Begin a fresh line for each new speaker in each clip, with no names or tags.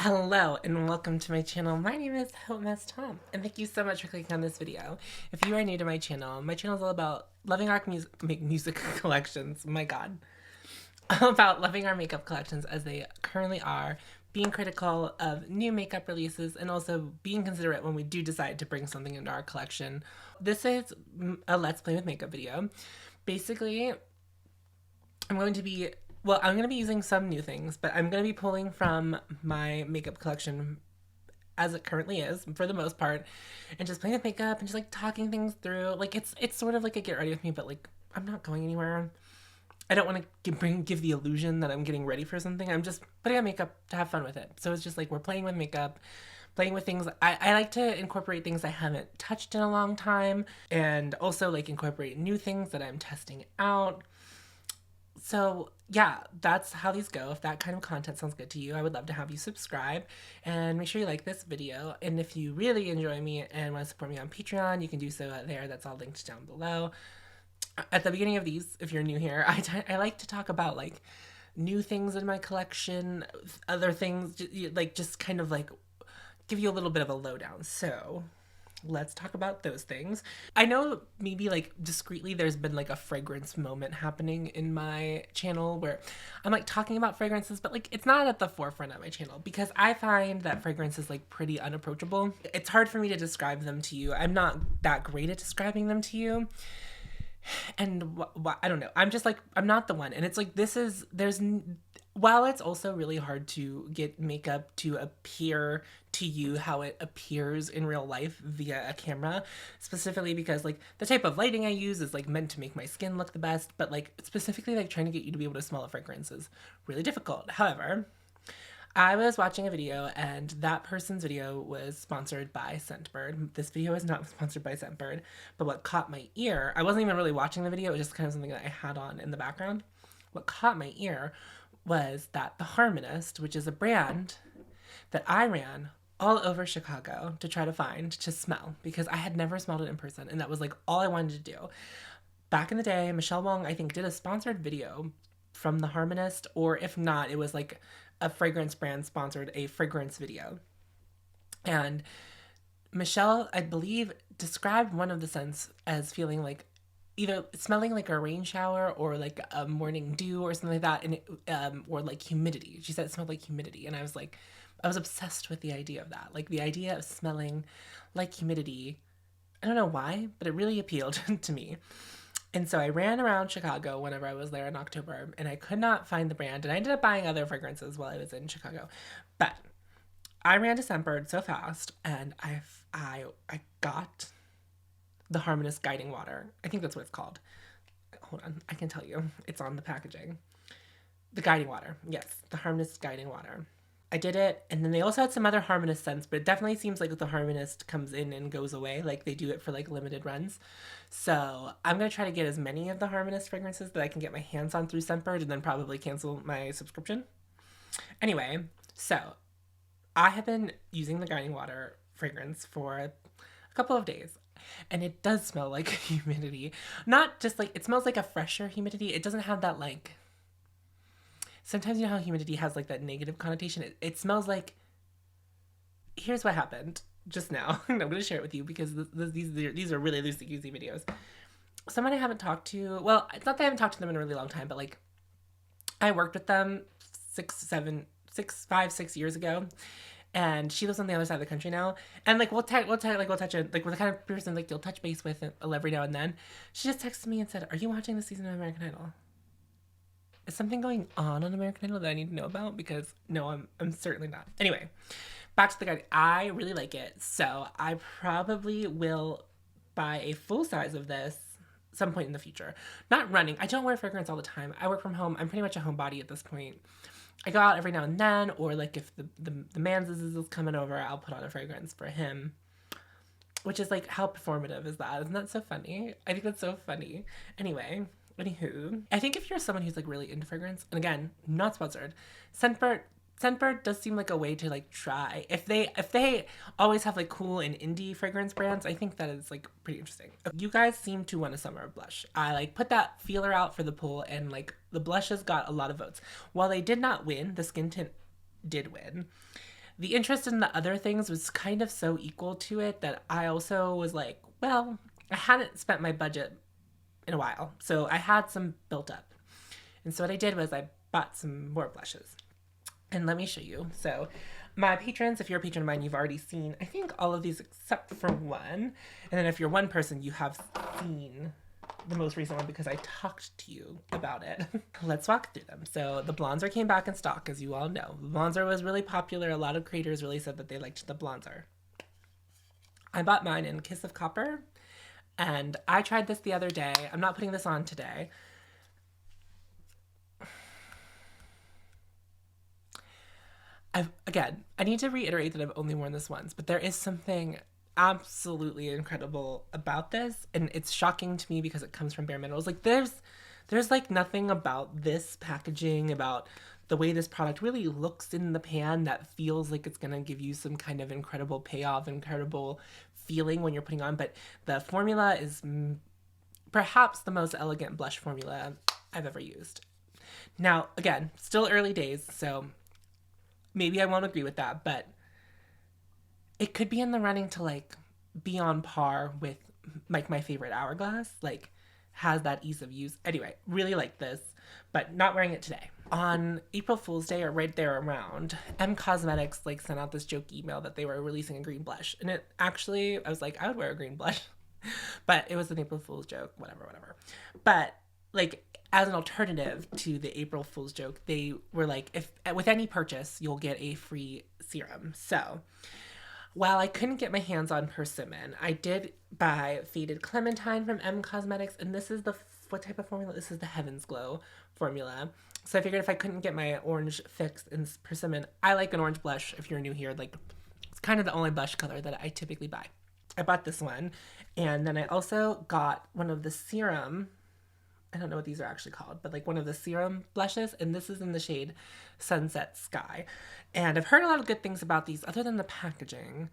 Hello and welcome to my channel. My name is hautemesstom and thank you so much for clicking on this video. If you are new to my channel is all about loving our music collections, my god. All about loving our makeup collections as they currently are, being critical of new makeup releases, and also being considerate when we do decide to bring something into our collection. This is a Let's Play with Makeup video. Basically, I'm going to be using some new things, but I'm going to be pulling from my makeup collection as it currently is, for the most part, and just playing with makeup and just like talking things through. Like it's sort of like a get ready with me, but like I'm not going anywhere. I don't want to give the illusion that I'm getting ready for something. I'm just putting on makeup to have fun with it. So it's just like we're playing with makeup, playing with things. I like to incorporate things I haven't touched in a long time, and also like incorporate new things that I'm testing out. So yeah, that's how these go. If that kind of content sounds good to you, I would love to have you subscribe and make sure you like this video. And if you really enjoy me and want to support me on Patreon, you can do so there. That's all linked down below. At the beginning of these, if you're new here, I like to talk about like new things in my collection, other things, like just kind of like give you a little bit of a lowdown. So let's talk about those things. I know maybe like discreetly there's been like a fragrance moment happening in my channel where I'm like talking about fragrances, but like it's not at the forefront of my channel because I find that fragrance is like pretty unapproachable. It's hard for me to describe them to you. I'm not that great at describing them to you. And I don't know. I'm just like, I'm not the one. And it's like, while it's also really hard to get makeup to appear to you how it appears in real life via a camera, specifically because like the type of lighting I use is like meant to make my skin look the best, but like specifically like trying to get you to be able to smell a fragrance is really difficult. However, I was watching a video and that person's video was sponsored by Scentbird. This video is not sponsored by Scentbird, but what caught my ear, I wasn't even really watching the video, it was just kind of something that I had on in the background. What caught my ear was that the Harmonist, which is a brand that I ran all over Chicago to try to find to smell because I had never smelled it in person and that was like all I wanted to do. Back in the day, Michelle Wong, I think, did a sponsored video from the Harmonist, or if not, it was like a fragrance brand sponsored a fragrance video. And Michelle, I believe, described one of the scents as feeling like either smelling like a rain shower or like a morning dew or something like that, and or like humidity. She said it smelled like humidity, and I was obsessed with the idea of that, like the idea of smelling like humidity. I don't know why, but it really appealed to me. And so I ran around Chicago whenever I was there in October, and I could not find the brand, and I ended up buying other fragrances while I was in Chicago. But I ran to Scentbird so fast, and I got the Harmonist Guiding Water. I think that's what it's called. Hold on, I can tell you. It's on the packaging. The Guiding Water. Yes, the Harmonist Guiding Water. I did it, and then they also had some other Harmonist scents, but it definitely seems like the Harmonist comes in and goes away, like they do it for like limited runs. So I'm going to try to get as many of the Harmonist fragrances that I can get my hands on through Scentbird and then probably cancel my subscription. Anyway, so I have been using the Guiding Water fragrance for a couple of days. And it does smell like humidity. Not just like, it smells like a fresher humidity. It doesn't have that like, sometimes you know how humidity has like that negative connotation. It smells like, here's what happened just now. I'm going to share it with you because these are really loosey-goosey videos. Someone I haven't talked to, well, it's not that I haven't talked to them in a really long time, but like I worked with them 5-6 years ago. And she lives on the other side of the country now. And like we'll touch it, like we're the kind of person like you'll touch base with every now and then. She just texted me and said, "Are you watching this season of American Idol? Is something going on American Idol that I need to know about?" Because no, I'm certainly not. Anyway, back to the guide. I really like it, so I probably will buy a full size of this some point in the future. Not running. I don't wear fragrance all the time. I work from home. I'm pretty much a homebody at this point. I go out every now and then, or like if the man's is coming over, I'll put on a fragrance for him. Which is like, how performative is that? Isn't that so funny? I think that's so funny. Anyway, anywho, I think if you're someone who's like really into fragrance, and again, not sponsored, Scentbird does seem like a way to like try. If they always have like cool and indie fragrance brands, I think that is like pretty interesting. You guys seem to want a summer blush. I like put that feeler out for the poll, and like the blushes got a lot of votes. While they did not win, the skin tint did win. the interest in the other things was kind of so equal to it that I also was like, well, I hadn't spent my budget in a while, so I had some built up. And so what I did was I bought some more blushes. And let me show you. So my patrons, if you're a patron of mine, you've already seen, I think, all of these except for one. And then if you're one person, you have seen the most recent one because I talked to you about it. Let's walk through them. So the bronzer came back in stock, as you all know. The bronzer was really popular. A lot of creators really said that they liked the bronzer. I bought mine in Kiss of Copper, and I tried this the other day. I'm not putting this on today. Again, I need to reiterate that I've only worn this once, but there is something absolutely incredible about this, and it's shocking to me because it comes from Bare Minerals. Like there's like nothing about this packaging, about the way this product really looks in the pan that feels like it's gonna give you some kind of incredible payoff, incredible feeling when you're putting on. But the formula is perhaps the most elegant blush formula I've ever used. Now, again, still early days, so maybe I won't agree with that, but it could be in the running to like be on par with like my favorite Hourglass, like has that ease of use. Anyway, really like this, but not wearing it today. On April Fool's Day or right there around, M Cosmetics like sent out this joke email that they were releasing a green blush. And it actually, I was like, I would wear a green blush, but it was an April Fool's joke, whatever. But like, as an alternative to the April Fool's joke, they were like, if with any purchase, you'll get a free serum. So while I couldn't get my hands on persimmon, I did buy Faded Clementine from M Cosmetics, and this is what type of formula? This is the Heaven's Glow formula. So I figured if I couldn't get my orange fix in persimmon, I like an orange blush. If you're new here, like it's kind of the only blush color that I typically buy. I bought this one, and then I also got one of the serum, I don't know what these are actually called, but like one of the serum blushes, and this is in the shade Sunset Sky. And I've heard a lot of good things about these other than the packaging.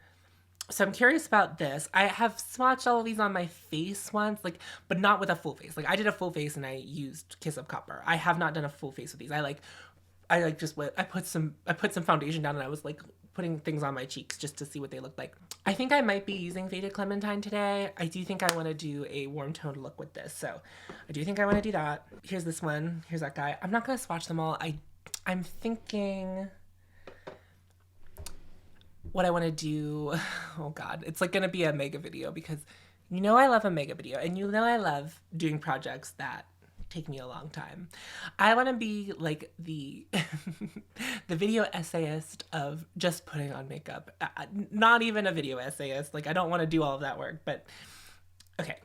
So I'm curious about this. I have swatched all of these on my face once, like, but not with a full face. Like I did a full face and I used Kiss of Copper. I have not done a full face with these. I put some foundation down and I was like putting things on my cheeks just to see what they look like. I think I might be using Faded Clementine today. I do think I want to do a warm toned look with this. So I do think I want to do that. Here's this one. Here's that guy. I'm not going to swatch them all. I'm thinking what I want to do. Oh God, it's like going to be a mega video because you know I love a mega video and you know I love doing projects that take me a long time. I want to be like the the video essayist of just putting on makeup. Not even a video essayist. Like I don't want to do all of that work, but okay.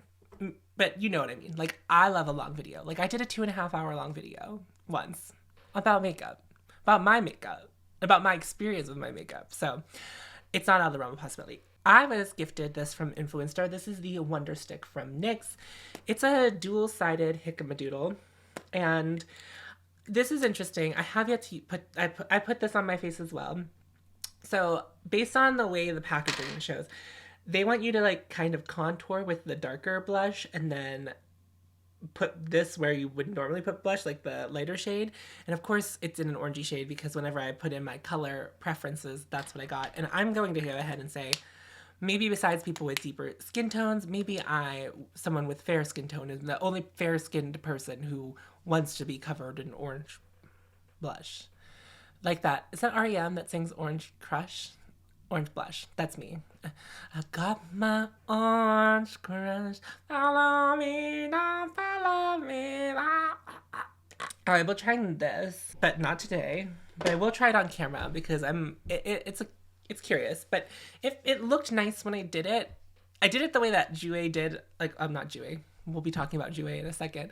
But you know what I mean. Like I love a long video. Like I did a 2.5 hour long video once about makeup, about my makeup, about my experience with my makeup. So it's not out of the realm of possibility. I was gifted this from Influencer. This is the Wonder Stick from NYX. It's a dual-sided Hickamadoodle, and this is interesting. I have yet to I put this on my face as well. So based on the way the packaging shows, they want you to like kind of contour with the darker blush and then put this where you would normally put blush, like the lighter shade. And of course it's in an orangey shade because whenever I put in my color preferences, that's what I got. And I'm going to go ahead and say, maybe besides people with deeper skin tones, maybe someone with fair skin tone, is the only fair-skinned person who wants to be covered in orange blush. Like that. Is that REM that sings Orange Crush? Orange Blush. That's me. I got my orange crush. Follow me, don't follow me. I will try this, but not today. But I will try it on camera because it's curious, but if it looked nice when I did it the way that Jouer did, like, I'm not Jouer. We'll be talking about Jouer in a second.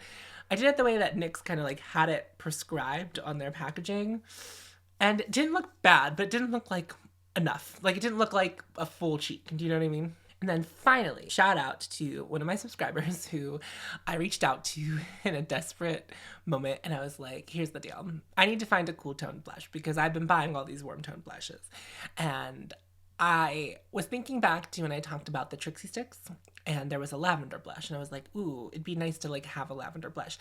I did it the way that NYX kind of like had it prescribed on their packaging. And it didn't look bad, but it didn't look like enough. Like it didn't look like a full cheek. Do you know what I mean? And then finally, shout out to one of my subscribers who I reached out to in a desperate moment. And I was like, here's the deal. I need to find a cool toned blush because I've been buying all these warm toned blushes. And I was thinking back to when I talked about the Trixie Sticks and there was a lavender blush. And I was like, ooh, it'd be nice to like have a lavender blush.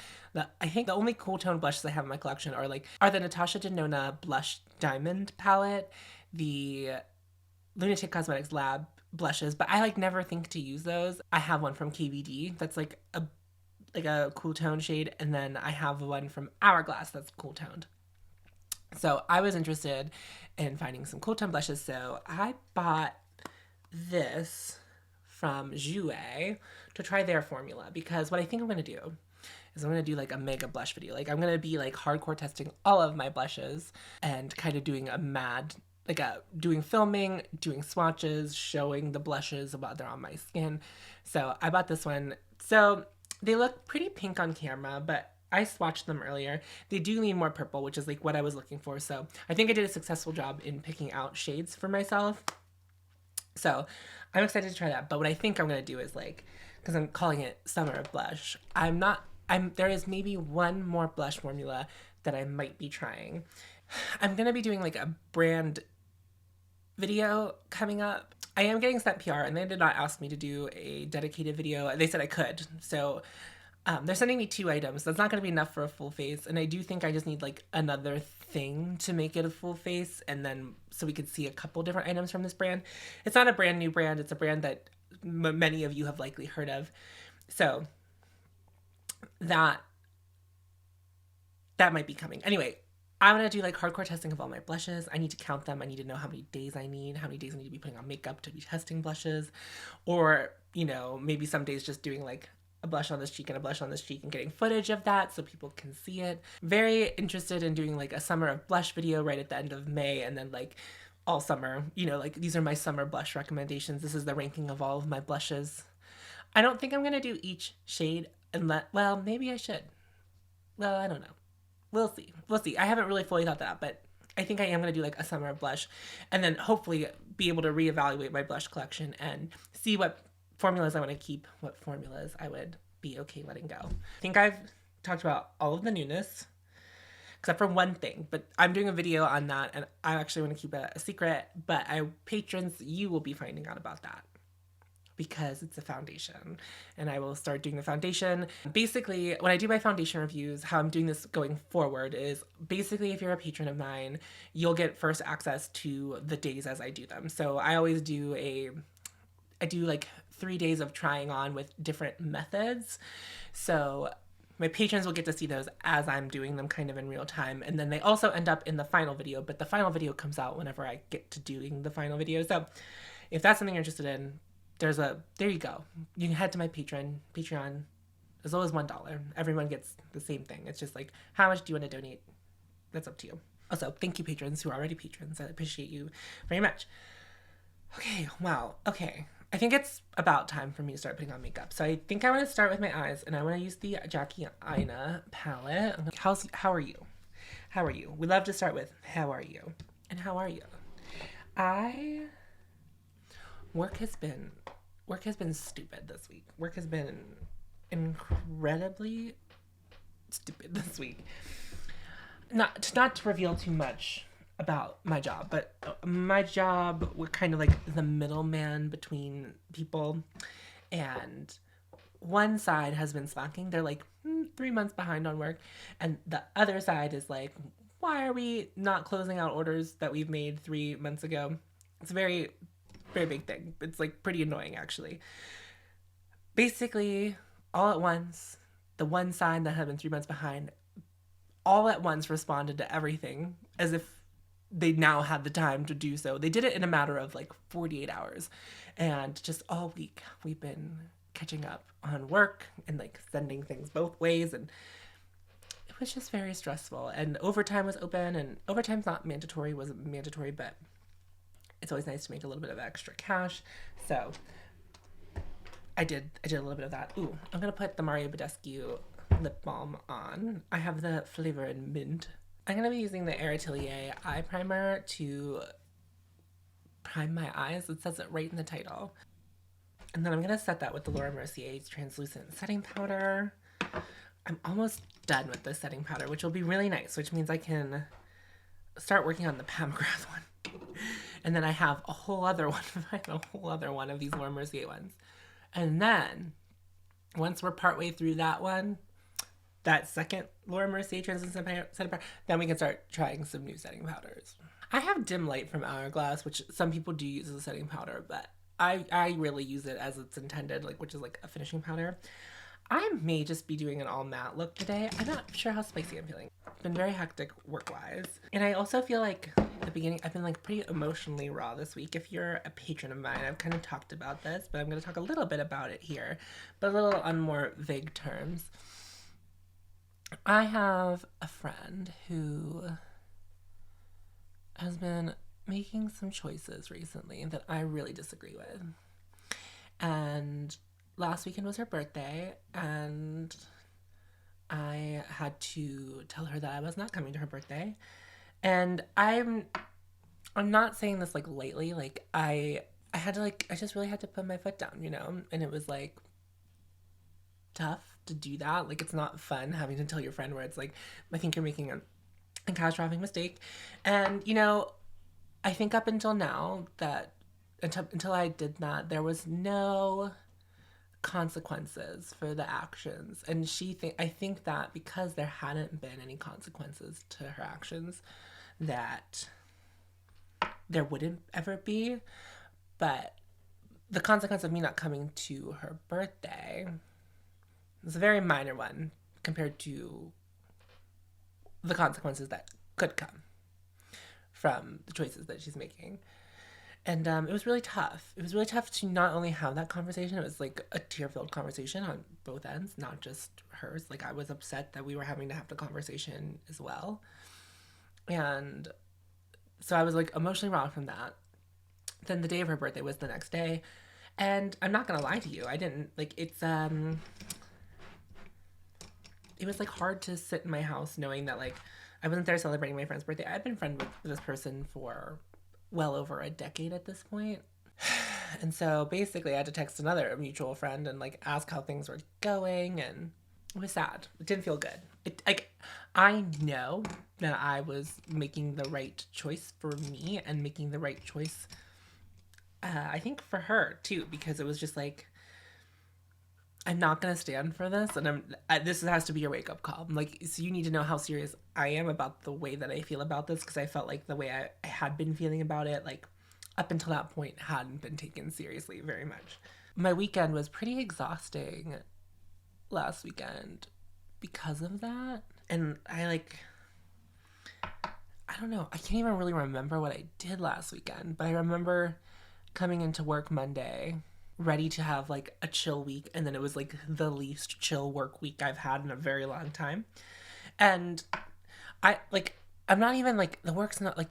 I think the only cool toned blushes I have in my collection are the Natasha Denona Blush Diamond palette. the Lunatic Cosmetics Lab blushes, but I like never think to use those. I have one from KVD that's like a cool tone shade, and then I have one from Hourglass that's cool toned. So I was interested in finding some cool tone blushes, so I bought this from Jouer to try their formula, because what I think I'm going to do is I'm going to do like a mega blush video. Like I'm going to be like hardcore testing all of my blushes and kind of doing a mad, doing filming, doing swatches, showing the blushes while they're on my skin. So I bought this one. So they look pretty pink on camera, but I swatched them earlier. They do lean more purple, which is like what I was looking for. So I think I did a successful job in picking out shades for myself. So I'm excited to try that. But what I think I'm going to do is like, because I'm calling it summer blush, there is maybe one more blush formula that I might be trying. I'm going to be doing like a brand video coming up. I am getting sent PR, and they did not ask me to do a dedicated video. They said I could. So they're sending me 2 items. That's not going to be enough for a full face. And I do think I just need like another thing to make it a full face. And then so we could see a couple different items from this brand. It's not a brand new brand. It's a brand that many of you have likely heard of. So that might be coming. Anyway, I'm going to do like hardcore testing of all my blushes. I need to count them. I need to know how many days I need to be putting on makeup to be testing blushes. Or, you know, maybe some days just doing like a blush on this cheek and a blush on this cheek and getting footage of that so people can see it. Very interested in doing like a summer of blush video right at the end of May, and then like all summer, you know, like these are my summer blush recommendations. This is the ranking of all of my blushes. I don't think I'm going to do each shade well, maybe I should. Well, I don't know. We'll see. I haven't really fully thought that out, but I think I am going to do like a summer of blush, and then hopefully be able to reevaluate my blush collection and see what formulas I want to keep, what formulas I would be okay letting go. I think I've talked about all of the newness, except for one thing, but I'm doing a video on that, and I actually want to keep it a secret, but patrons, you will be finding out about that, because it's a foundation, and I will start doing the foundation. Basically, when I do my foundation reviews, how I'm doing this going forward is basically if you're a patron of mine, you'll get first access to the days as I do them. So I always do I do like 3 days of trying on with different methods. So my patrons will get to see those as I'm doing them kind of in real time. And then they also end up in the final video, but the final video comes out whenever I get to doing the final video. So if that's something you're interested in, there you go. You can head to my Patreon, as low as $1. Everyone gets the same thing. It's just like, how much do you want to donate? That's up to you. Also, thank you patrons who are already patrons. I appreciate you very much. Okay, wow. Okay. I think it's about time for me to start putting on makeup. So I think I want to start with my eyes, and I want to use the Jackie Aina palette. How are you? How are you? We love to start with how are you? And how are you? Work has been stupid this week. Work has been incredibly stupid this week. Not to reveal too much about my job, but my job, we're kind of like the middleman between people, and one side has been slacking. They're like 3 months behind on work, and the other side is like, why are we not closing out orders that we've made 3 months ago? It's a very, very big thing. It's like pretty annoying, actually. Basically, all at once, the one side that had been 3 months behind all at once responded to everything as if they now had the time to do so. They did it in a matter of like 48 hours. And just all week, we've been catching up on work and like sending things both ways. And it was just very stressful. And overtime was open, and overtime's not mandatory, wasn't mandatory, but it's always nice to make a little bit of extra cash. So I did a little bit of that. Ooh, I'm going to put the Mario Badescu lip balm on. I have the flavor in mint. I'm going to be using the Air Atelier eye primer to prime my eyes. It says it right in the title. And then I'm going to set that with the Laura Mercier's translucent setting powder. I'm almost done with this setting powder, which will be really nice, which means I can start working on the Pam McGrath one. And then I have a whole other one of these Laura Mercier ones. And then once we're partway through that one, that second Laura Mercier translucent setting powder, then we can start trying some new setting powders. I have dim light from Hourglass, which some people do use as a setting powder, but I really use it as it's intended, like, which is like a finishing powder. I may just be doing an all matte look today. I'm not sure how spicy I'm feeling. It's been very hectic work-wise. And I also feel like at the beginning, I've been like pretty emotionally raw this week. If you're a patron of mine, I've kind of talked about this, but I'm going to talk a little bit about it here, but a little on more vague terms. I have a friend who has been making some choices recently that I really disagree with. And last weekend was her birthday, and I had to tell her that I was not coming to her birthday. And I'm not saying this like lightly, like I had to I just really had to put my foot down, you know? And it was like tough to do that. Like, it's not fun having to tell your friend where it's like, I think you're making a catastrophic mistake. And, you know, I think up until now that until I did that, there was no consequences for the actions. And I think that because there hadn't been any consequences to her actions, that there wouldn't ever be. But the consequence of me not coming to her birthday is a very minor one compared to the consequences that could come from the choices that she's making. And it was really tough. It was really tough to not only have that conversation, it was like a tear-filled conversation on both ends, not just hers. Like, I was upset that we were having to have the conversation as well. And so I was like emotionally raw from that. Then the day of her birthday was the next day. And I'm not gonna lie to you, I didn't, like, it was like hard to sit in my house knowing that like I wasn't there celebrating my friend's birthday. I'd been friends with this person for well over a decade at this point. And so basically I had to text another mutual friend and like ask how things were going, and it was sad. It didn't feel good. I know that I was making the right choice for me and making the right choice, I think, for her too, because it was just like, I'm not going to stand for this, and this has to be your wake-up call. Like, so you need to know how serious I am about the way that I feel about this, because I felt like the way I had been feeling about it, like, up until that point, hadn't been taken seriously very much. My weekend was pretty exhausting last weekend because of that, and I don't know, I can't even really remember what I did last weekend, but I remember coming into work Monday ready to have like a chill week, and then it was like the least chill work week I've had in a very long time. And I'm not even like, the work's not like,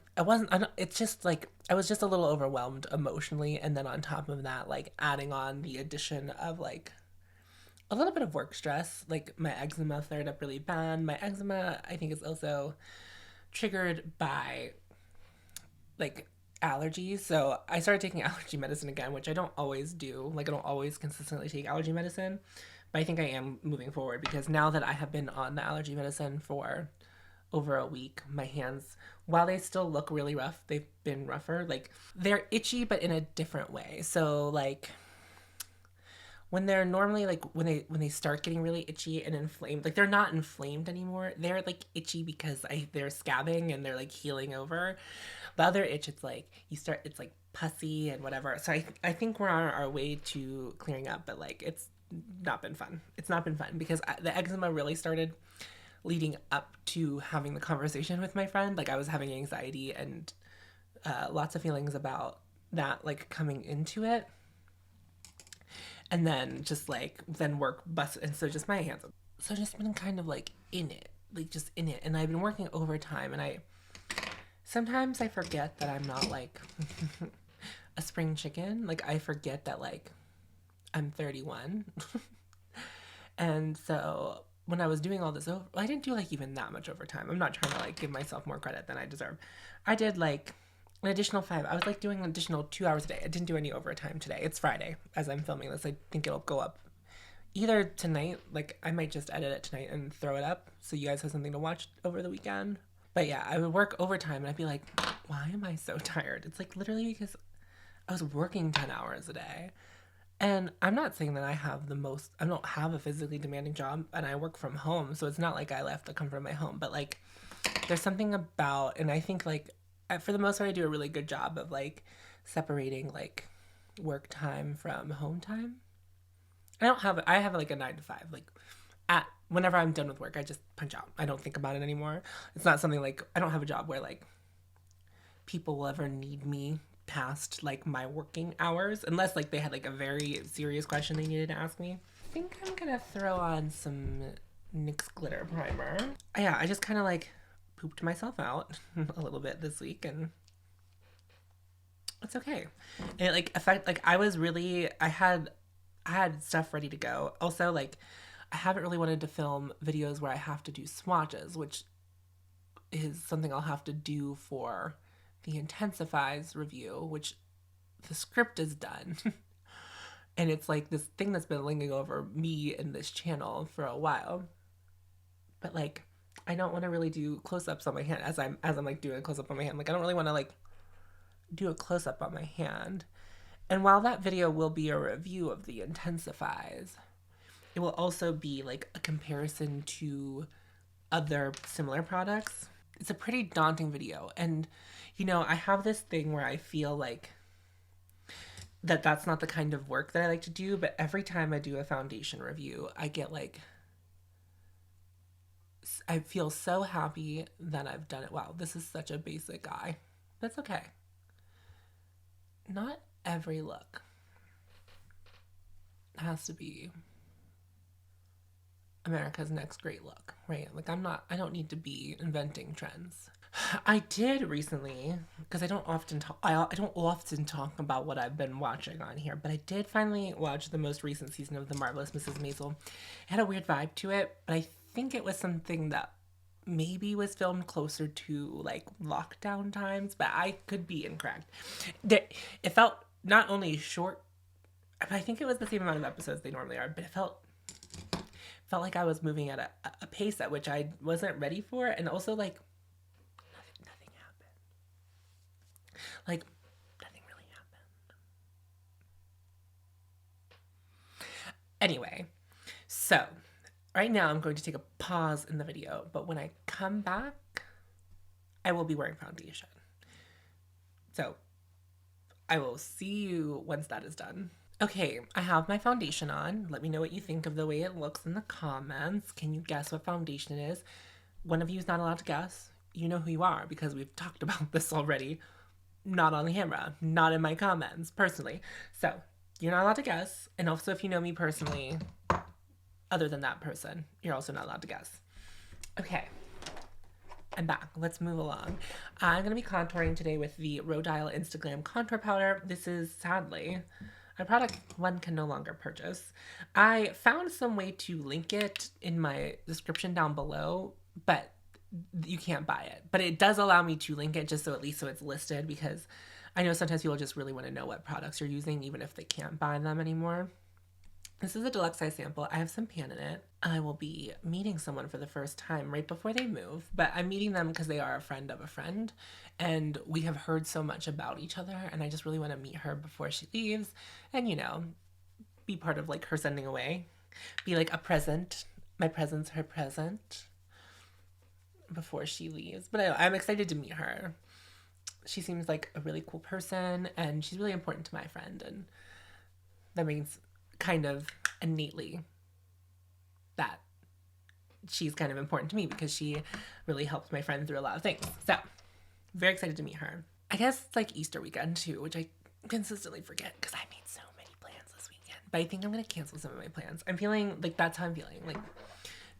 it's just like I was just a little overwhelmed emotionally, and then on top of that, like adding on the addition of like a little bit of work stress. Like, my eczema flared up really bad. My eczema, I think, is also triggered by like allergies. So I started taking allergy medicine again, which I don't always do. Like, I don't always consistently take allergy medicine, but I think I am moving forward, because now that I have been on the allergy medicine for over a week, my hands, while they still look really rough, they've been rougher. Like, they're itchy, but in a different way. So like, when they're normally like, when they start getting really itchy and inflamed, like, they're not inflamed anymore. They're like itchy because they're scabbing and they're like healing over. The other itch, it's like it's like pussy and whatever. So I think we're on our way to clearing up, but like, it's not been fun. It's not been fun because the eczema really started leading up to having the conversation with my friend. Like, I was having anxiety and lots of feelings about that, like, coming into it. And then just like, then work busted. And so just my hands. So just been kind of like in it, like just in it. And I've been working overtime, and sometimes I forget that I'm not like a spring chicken. Like, I forget that like I'm 31. And so when I was doing all this I didn't do like even that much overtime. I'm not trying to like give myself more credit than I deserve. I did like an additional 5. I was like doing an additional 2 hours a day. I didn't do any overtime today. It's Friday as I'm filming this. I think it'll go up either tonight. Like, I might just edit it tonight and throw it up so you guys have something to watch over the weekend. But yeah, I would work overtime and I'd be like, why am I so tired? It's like literally because I was working 10 hours a day. And I'm not saying that I don't have a physically demanding job, and I work from home. So it's not like I left the comfort of my home, but like, there's something about, and I think like for the most part, I do a really good job of like separating like work time from home time. I have like a 9 to 5. Like at whenever I'm done with work, I just punch out. I don't think about it anymore. It's not something like, I don't have a job where like people will ever need me past like my working hours, unless like they had like a very serious question they needed to ask me. I think I'm gonna throw on some NYX Glitter Primer. Yeah, I just kind of like pooped myself out a little bit this week, and it's okay. And it like affect like I had stuff ready to go. Also, like I haven't really wanted to film videos where I have to do swatches, which is something I'll have to do for the Intensifies review, which the script is done. And it's like this thing that's been lingering over me and this channel for a while. But like I don't want to really do close-ups on my hand as I'm like doing a close-up on my hand. Like I don't really want to like do a close-up on my hand. And while that video will be a review of the Intensifies, it will also be like a comparison to other similar products. It's a pretty daunting video. And, you know, I have this thing where I feel like that's not the kind of work that I like to do. But every time I do a foundation review, I get like, I feel so happy that I've done it. Wow, this is such a basic eye. That's okay. Not every look has to be America's next great look, right? Like I don't need to be inventing trends. I did recently, because I don't often talk about what I've been watching on here, but I did finally watch the most recent season of The Marvelous Mrs. Maisel. It had a weird vibe to it, but I think it was something that maybe was filmed closer to like lockdown times, but I could be incorrect. It felt not only short, I think it was the same amount of episodes they normally are, but it felt like I was moving at a pace at which I wasn't ready for, and also like nothing happened. Like nothing really happened. Anyway, so right now I'm going to take a pause in the video, but when I come back, I will be wearing foundation. So I will see you once that is done. Okay, I have my foundation on. Let me know what you think of the way it looks in the comments. Can you guess what foundation it is? One of you is not allowed to guess. You know who you are because we've talked about this already. Not on the camera, not in my comments, personally. So, you're not allowed to guess. And also, if you know me personally, other than that person, you're also not allowed to guess. Okay, I'm back. Let's move along. I'm going to be contouring today with the Rhodial Instagram Contour Powder. This is, sadly, a product one can no longer purchase. I found some way to link it in my description down below, but you can't buy it. But it does allow me to link it just so at least so it's listed, because I know sometimes people just really want to know what products you're using even if they can't buy them anymore. This is a deluxe size sample. I have some pan in it. I will be meeting someone for the first time right before they move, but I'm meeting them because they are a friend of a friend, and we have heard so much about each other, and I just really want to meet her before she leaves and, you know, be part of like her sending away. Be like a present. My present's her present before she leaves. But I'm excited to meet her. She seems like a really cool person, and she's really important to my friend, and that means kind of innately that she's kind of important to me because she really helped my friend through a lot of things. So, very excited to meet her. I guess it's like Easter weekend too, which I consistently forget because I made so many plans this weekend. But I think I'm going to cancel some of my plans. I'm feeling like that's how I'm feeling. Like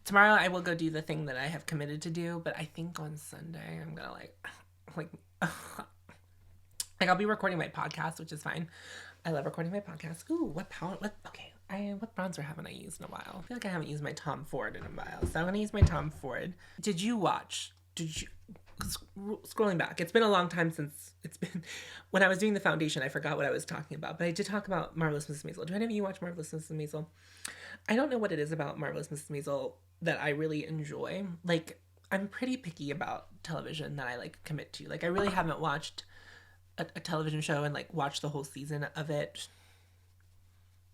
tomorrow I will go do the thing that I have committed to do, but I think on Sunday I'm going to like I'll be recording my podcast, which is fine. I love recording my podcast. Ooh, what bronzer haven't I used in a while? I feel like I haven't used my Tom Ford in a while, so I'm gonna use my Tom Ford. Scrolling back, it's been a long time since when I was doing the foundation, I forgot what I was talking about, but I did talk about Marvelous Mrs. Maisel. Do any of you watch Marvelous Mrs. Maisel? I don't know what it is about Marvelous Mrs. Maisel that I really enjoy. Like, I'm pretty picky about television that I like commit to. Like, I really haven't watched a television show and like watched the whole season of it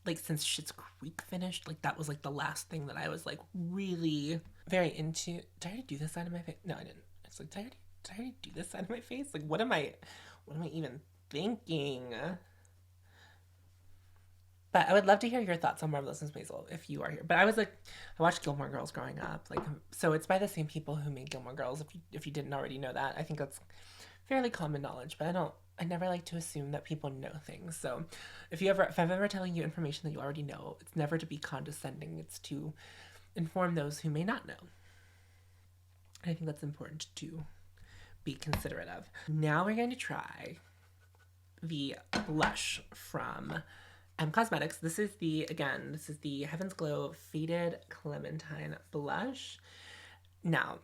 like since Schitt's Creek finished. Like that was like the last thing that I was like really very into. Did I already do this side of my face? No, I didn't. It's like, did did I already do this side of my face? Like, what am I even thinking? But I would love to hear your thoughts on Marvelous Miss Maisel if you are here. But I watched Gilmore Girls growing up. Like, so it's by the same people who made Gilmore Girls. If you didn't already know that, I think that's fairly common knowledge. But I never like to assume that people know things. So if I'm ever telling you information that you already know, it's never to be condescending. It's to inform those who may not know. I think that's important to be considerate of. Now we're going to try the blush from Cosmetics. This is the Heaven's Glow Faded Clementine Blush. Now,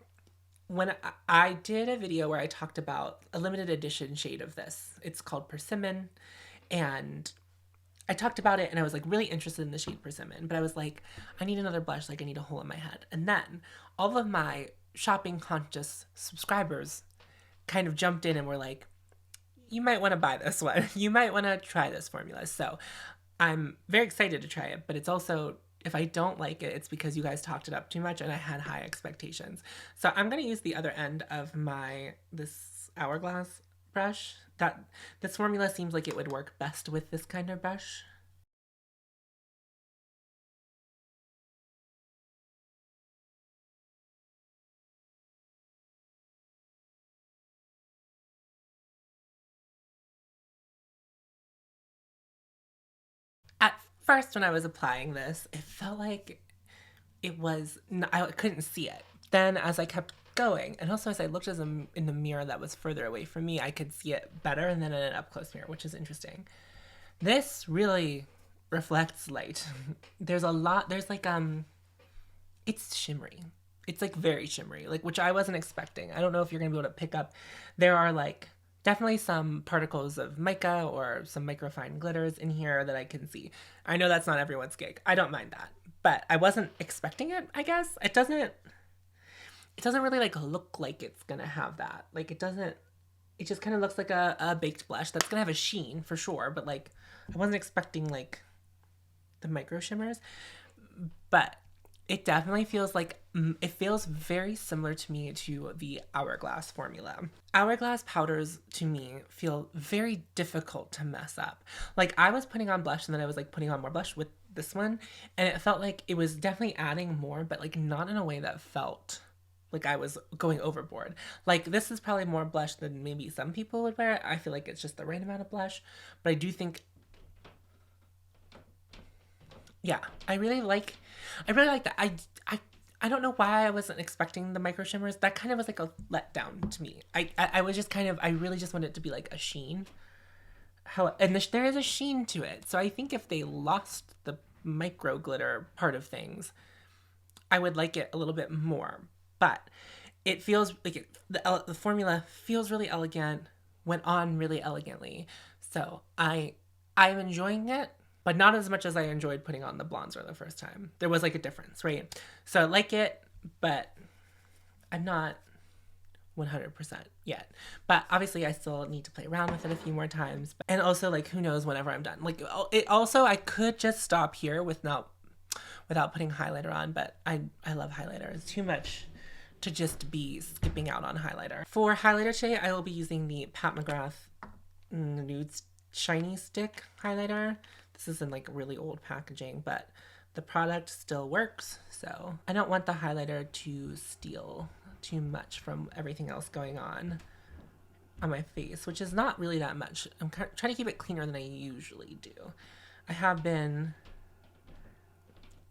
when I did a video where I talked about a limited edition shade of this, it's called Persimmon, and I talked about it and I was like really interested in the shade Persimmon, but I was like, I need another blush, like I need a hole in my head. And then all of my shopping conscious subscribers kind of jumped in and were like, you might want to buy this one. You might want to try this formula. So I'm very excited to try it, but it's also, if I don't like it, it's because you guys talked it up too much and I had high expectations. So I'm going to use the other end of this Hourglass brush. This formula seems like it would work best with this kind of brush. At first, when I was applying this, it felt like I couldn't see it. Then as I kept going, and also as I looked in the mirror that was further away from me, I could see it better, and then in an up-close mirror, which is interesting. This really reflects light. There's like, it's shimmery. It's like very shimmery, like, which I wasn't expecting. I don't know if you're gonna be able to pick up. There are like definitely some particles of mica or some microfine glitters in here that I can see. I know that's not everyone's gig. I don't mind that, but I wasn't expecting it, I guess. It doesn't really like look like it's gonna have that. Like it just kind of looks like a baked blush that's gonna have a sheen for sure, but like I wasn't expecting like the micro shimmers. But it definitely feels like, it feels very similar to me to the Hourglass formula. Hourglass powders to me feel very difficult to mess up. Like I was putting on blush and then I was like putting on more blush with this one, and it felt like it was definitely adding more, but like not in a way that felt like I was going overboard. Like this is probably more blush than maybe some people would wear. I feel like it's just the right amount of blush, but I do think, yeah, I really like that. I don't know why I wasn't expecting the micro shimmers. That kind of was like a letdown to me. I was just kind of, I really just wanted it to be like a sheen. There is a sheen to it. So I think if they lost the micro glitter part of things, I would like it a little bit more. But it feels like the formula feels really elegant, went on really elegantly. So I'm enjoying it, but not as much as I enjoyed putting on the bronzer the first time. There was like a difference, right? So I like it, but I'm not 100% yet. But obviously I still need to play around with it a few more times. And also like, who knows whenever I'm done. Like I could just stop here without putting highlighter on, but I love highlighter. It's too much to just be skipping out on highlighter. For highlighter today, I will be using the Pat McGrath Nude Shiny Stick highlighter. This is in like really old packaging, but the product still works. So I don't want the highlighter to steal too much from everything else going on my face, which is not really that much. I'm trying to keep it cleaner than I usually do.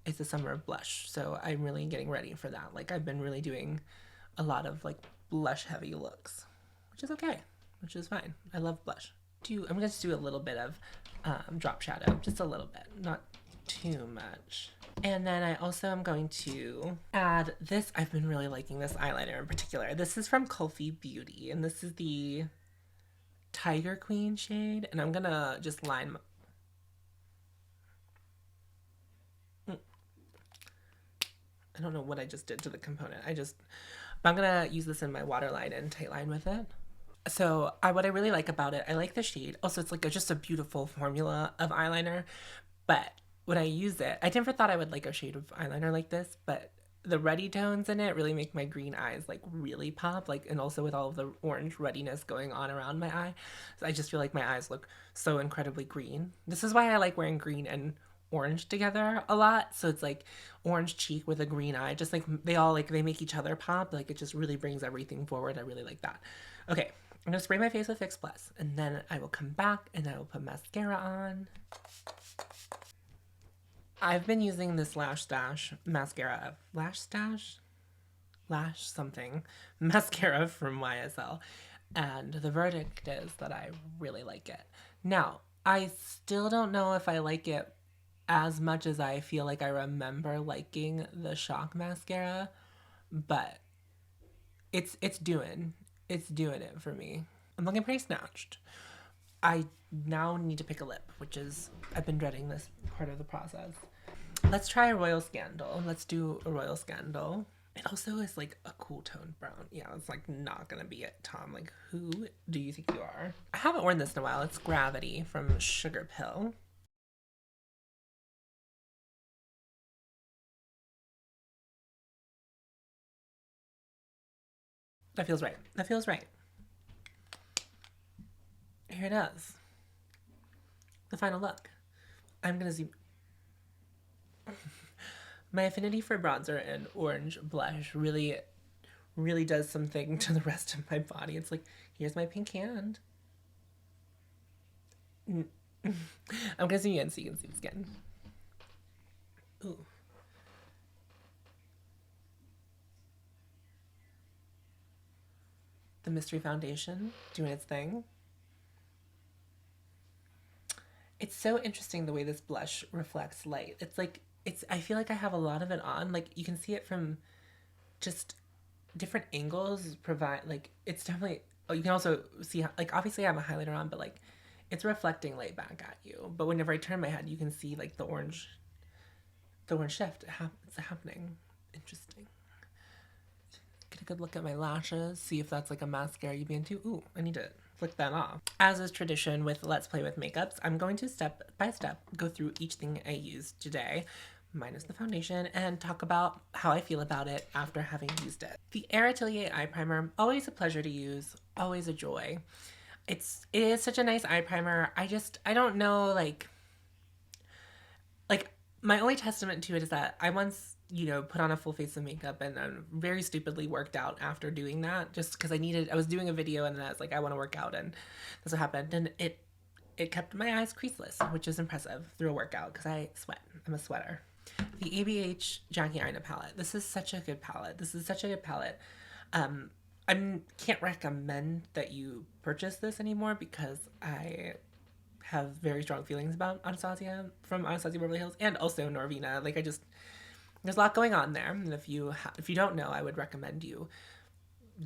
It's a summer blush, so I'm really getting ready for that. Like I've been really doing a lot of like blush heavy looks, which is okay, which is fine. I love blush. I'm gonna just do a little bit of drop shadow, just a little bit, not too much. And then I also am going to add this. I've been really liking this eyeliner in particular. This is from Kulfi Beauty, and this is the Tiger Queen shade, and I'm gonna just line I don't know what I just did to the component. I'm gonna use this in my waterline and tightline with it. So what I really like about it, I like the shade. Also, it's like just a beautiful formula of eyeliner. But when I use it, I never thought I would like a shade of eyeliner like this, but the ruddy tones in it really make my green eyes like really pop, like, and also with all of the orange ruddiness going on around my eye, so I just feel like my eyes look so incredibly green. This is why I like wearing green and orange together a lot. So it's like orange cheek with a green eye, just like they all like they make each other pop, like it just really brings everything forward. I really like that. Okay, I'm gonna spray my face with Fix Plus, and then I will come back and I will put mascara on. I've been using this Lash Stash mascara, Lash something mascara from YSL, and the verdict is that I really like it. Now, I still don't know if I like it as much as I feel like I remember liking the Shock mascara, but it's doing it for me. I'm looking pretty snatched. I now need to pick a lip, which is, I've been dreading this part of the process. Let's try a Royal Scandal. Let's do a Royal Scandal. It also is like a cool toned brown. Yeah, it's like not gonna be it, Tom. Like, who do you think you are? I haven't worn this in a while. It's Gravity from Sugar Pill. That feels right. That feels right. Here it is. The final look. I'm gonna zoom. My affinity for bronzer and orange blush really does something to the rest of my body. It's like, here's my pink hand. I'm gonna zoom in so you can see the skin. Ooh. The Mystery Foundation doing its thing. It's so interesting the way this blush reflects light. It's like, I feel like I have a lot of it on. Like, you can see it from just different angles provide, like, it's definitely, oh, you can also see, like, obviously I have a highlighter on, but like, it's reflecting light back at you. But whenever I turn my head, you can see like the orange shift. It's happening. Interesting. Get a good look at my lashes, see if that's like a mascara you'd be into. Ooh, I need to flick that off. As is tradition with Let's Play with Makeups, I'm going to step by step go through each thing I used today, minus the foundation, and talk about how I feel about it after having used it. The Air Atelier Eye Primer, always a pleasure to use, always a joy. It is such a nice eye primer. I don't know, like my only testament to it is that I once, put on a full face of makeup and very stupidly worked out after doing that, just because I was doing a video and then I was like, I want to work out, and that's what happened. And it kept my eyes creaseless, which is impressive through a workout because I sweat. I'm a sweater. The ABH Jackie Aina palette. This is such a good palette. I can't recommend that you purchase this anymore because I have very strong feelings about Anastasia from Anastasia Beverly Hills, and also Norvina. Like, there's a lot going on there. And if you don't know, I would recommend you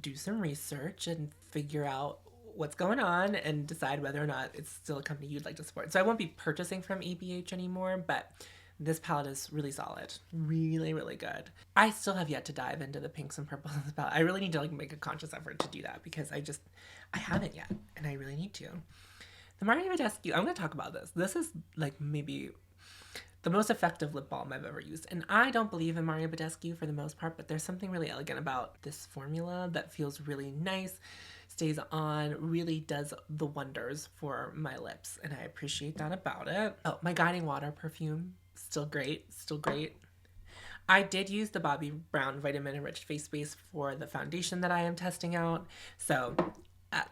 do some research and figure out what's going on and decide whether or not it's still a company you'd like to support. So I won't be purchasing from ABH anymore, but this palette is really solid. Really, really good. I still have yet to dive into the pinks and purples of this palette. I really need to make a conscious effort to do that because I haven't yet, and I really need to. The Mario Badescu, I'm going to talk about this. This is maybe the most effective lip balm I've ever used. And I don't believe in Mario Badescu for the most part, but there's something really elegant about this formula that feels really nice, stays on, really does the wonders for my lips. And I appreciate that about it. Oh, my Guiding Water perfume, still great. I did use the Bobbi Brown Vitamin Enriched Face Base for the foundation that I am testing out. So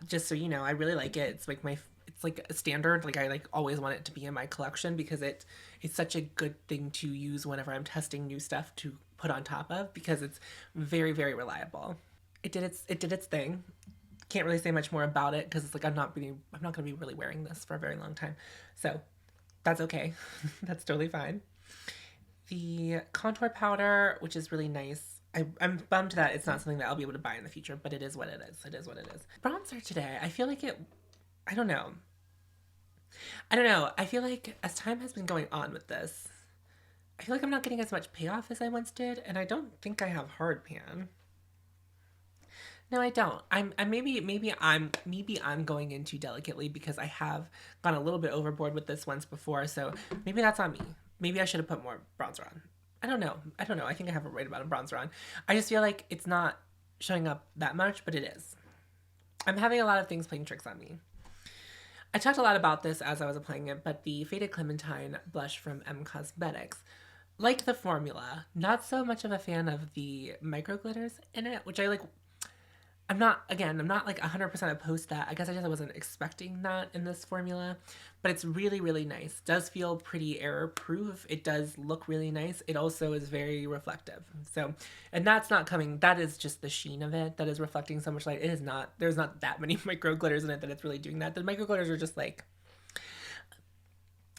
just so you know, I really like it. It's like a standard. Like, I always want it to be in my collection because it's such a good thing to use whenever I'm testing new stuff to put on top of, because it's very, very reliable. It did its thing. Can't really say much more about it because it's like I'm not going to be really wearing this for a very long time. So that's okay. That's totally fine. The contour powder, which is really nice. I'm bummed that it's not something that I'll be able to buy in the future, but it is what it is. It is what it is. Bronzer today, I feel like I don't know. I feel like as time has been going on with this, I feel like I'm not getting as much payoff as I once did, and I don't think I have hard pan. No, I don't. Maybe I'm going in too delicately because I have gone a little bit overboard with this once before, so maybe that's on me. Maybe I should have put more bronzer on. I don't know. I think I have a right amount of bronzer on. I just feel like it's not showing up that much, but it is. I'm having a lot of things playing tricks on me. I talked a lot about this as I was applying it, but the Faded Clementine blush from M Cosmetics, like the formula, not so much of a fan of the micro glitters in it, which I like. I'm not like 100% opposed to that. I guess I just wasn't expecting that in this formula, but it's really, really nice. Does feel pretty error proof. It does look really nice. It also is very reflective. So, and that's not coming, that is just the sheen of it that is reflecting so much light. It is not, there's not that many micro glitters in it that it's really doing that. The micro glitters are just like,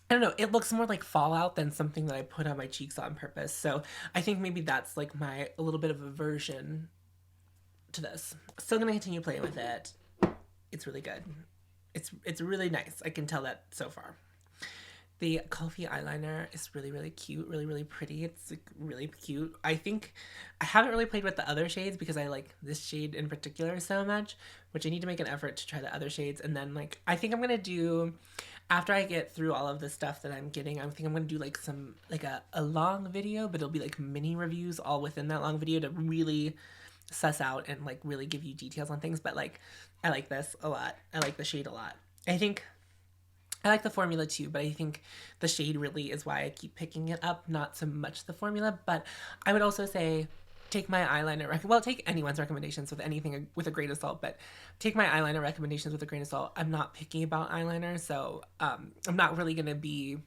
I don't know, it looks more like Fallout than something that I put on my cheeks on purpose. So I think maybe that's like a little bit of aversion to this. Still gonna continue playing with it. It's really good. It's really nice. I can tell that so far. The Coffee eyeliner is really, really cute, really, really pretty. It's like really cute. I think I haven't really played with the other shades because I like this shade in particular so much, which I need to make an effort to try the other shades. And then like, I think I'm gonna do, after I get through all of the stuff that I'm getting, I think I'm gonna do like a long video, but it'll be like mini reviews all within that long video to really suss out and like really give you details on things. But like, I like this a lot. I like the shade a lot. I think I like the formula too, but I think the shade really is why I keep picking it up, not so much the formula. But I would also say take my eyeliner, well, take anyone's recommendations with anything with a grain of salt, but take my eyeliner recommendations with a grain of salt. I'm not picky about eyeliner, so I'm not really going to be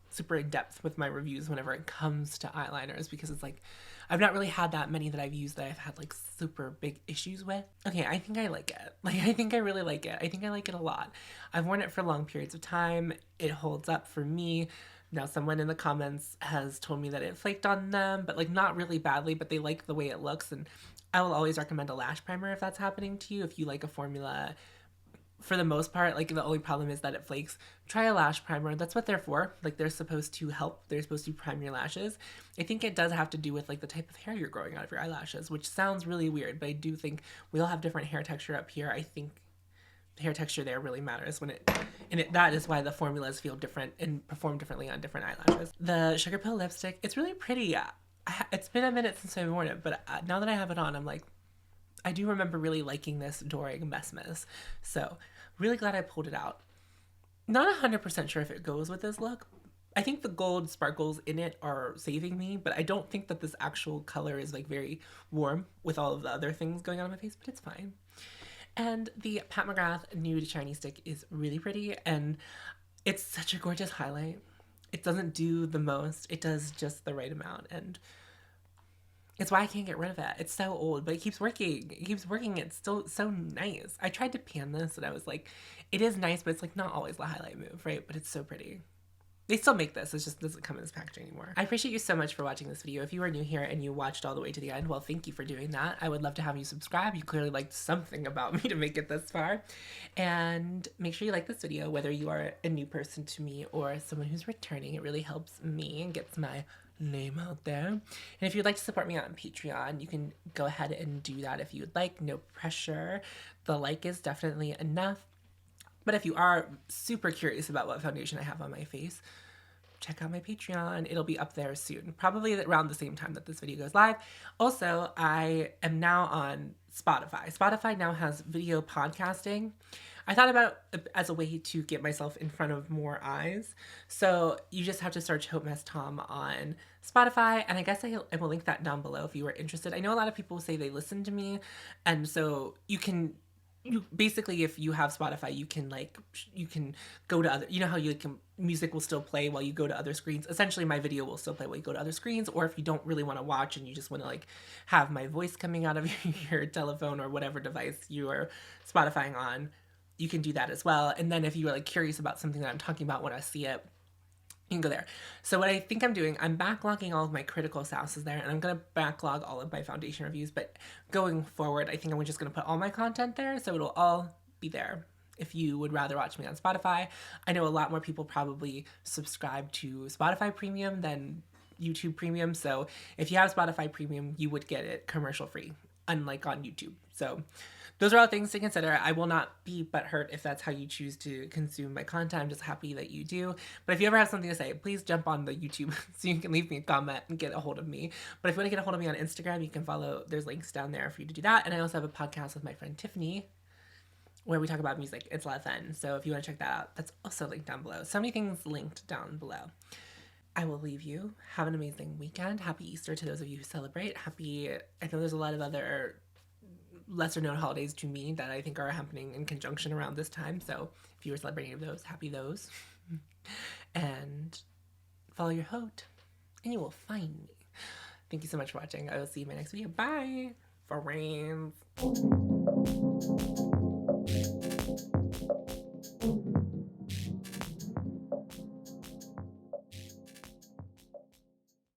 super in depth with my reviews whenever it comes to eyeliners, because it's like, I've not really had that many that I've used that I've had like super big issues with. Okay, I think I like it. Like, I think I really like it. I think I like it a lot. I've worn it for long periods of time. It holds up for me. Now, someone in the comments has told me that it flaked on them, but like not really badly, but they like the way it looks. And I will always recommend a lash primer if that's happening to you. If you like a formula, for the most part, like the only problem is that it flakes, try a lash primer. That's what they're for. Like, they're supposed to help. They're supposed to prime your lashes. I think it does have to do with like the type of hair you're growing out of your eyelashes, which sounds really weird, but I do think we all have different hair texture up here. I think the hair texture there really matters when that is why the formulas feel different and perform differently on different eyelashes. The Sugar Pill lipstick, it's really pretty. It's been a minute since I've worn it, but now that I have it on, I'm like, I do remember really liking this during Messmas. So really glad I pulled it out. Not 100% sure if it goes with this look. I think the gold sparkles in it are saving me, but I don't think that this actual color is like very warm with all of the other things going on in my face, but it's fine. And the Pat McGrath Nude Shiny Stick is really pretty, and it's such a gorgeous highlight. It doesn't do the most, it does just the right amount, and it's why I can't get rid of it. It's so old, but it keeps working. It keeps working. It's still so nice. I tried to pan this and I was like, it is nice, but it's like not always the highlight move, right? But it's so pretty. They still make this. It just doesn't come in this packaging anymore. I appreciate you so much for watching this video. If you are new here and you watched all the way to the end, well, thank you for doing that. I would love to have you subscribe. You clearly liked something about me to make it this far. And make sure you like this video, whether you are a new person to me or someone who's returning. It really helps me and gets my name out there. And if you'd like to support me on Patreon, you can go ahead and do that if you would like. No pressure. The like is definitely enough. But if you are super curious about what foundation I have on my face, check out my Patreon. It'll be up there soon, probably around the same time that this video goes live. Also, I am now on Spotify. Spotify now has video podcasting. I thought about it as a way to get myself in front of more eyes. So you just have to search hautemesstom on Spotify, and I guess I will link that down below if you are interested. I know a lot of people say they listen to me, and so you basically, if you have Spotify, you can go to other, you know how music will still play while you go to other screens. Essentially, my video will still play while you go to other screens, or if you don't really want to watch and you just want to like have my voice coming out of your telephone or whatever device you are Spotifying on, you can do that as well. And then if you are like curious about something that I'm talking about when I see it, you can go there. So what I think I'm doing, I'm backlogging all of my critical sauces there, and I'm going to backlog all of my foundation reviews. But going forward, I think I'm just going to put all my content there, so it'll all be there if you would rather watch me on Spotify. I know a lot more people probably subscribe to Spotify Premium than YouTube Premium. So if you have Spotify Premium, you would get it commercial free, unlike on YouTube. So those are all things to consider. I will not be butthurt if that's how you choose to consume my content. I'm just happy that you do. But if you ever have something to say, please jump on the YouTube so you can leave me a comment and get a hold of me. But if you want to get a hold of me on Instagram, you can follow, there's links down there for you to do that. And I also have a podcast with my friend Tiffany where we talk about music. It's a lot of fun. So if you want to check that out, that's also linked down below. So many things linked down below. I will leave you. Have an amazing weekend. Happy Easter to those of you who celebrate. I know there's a lot of other lesser known holidays to me that I think are happening in conjunction around this time. So if you were celebrating any of those, happy those. And follow your haute and you will find me. Thank you so much for watching. I will see you in my next video. Bye. Friends.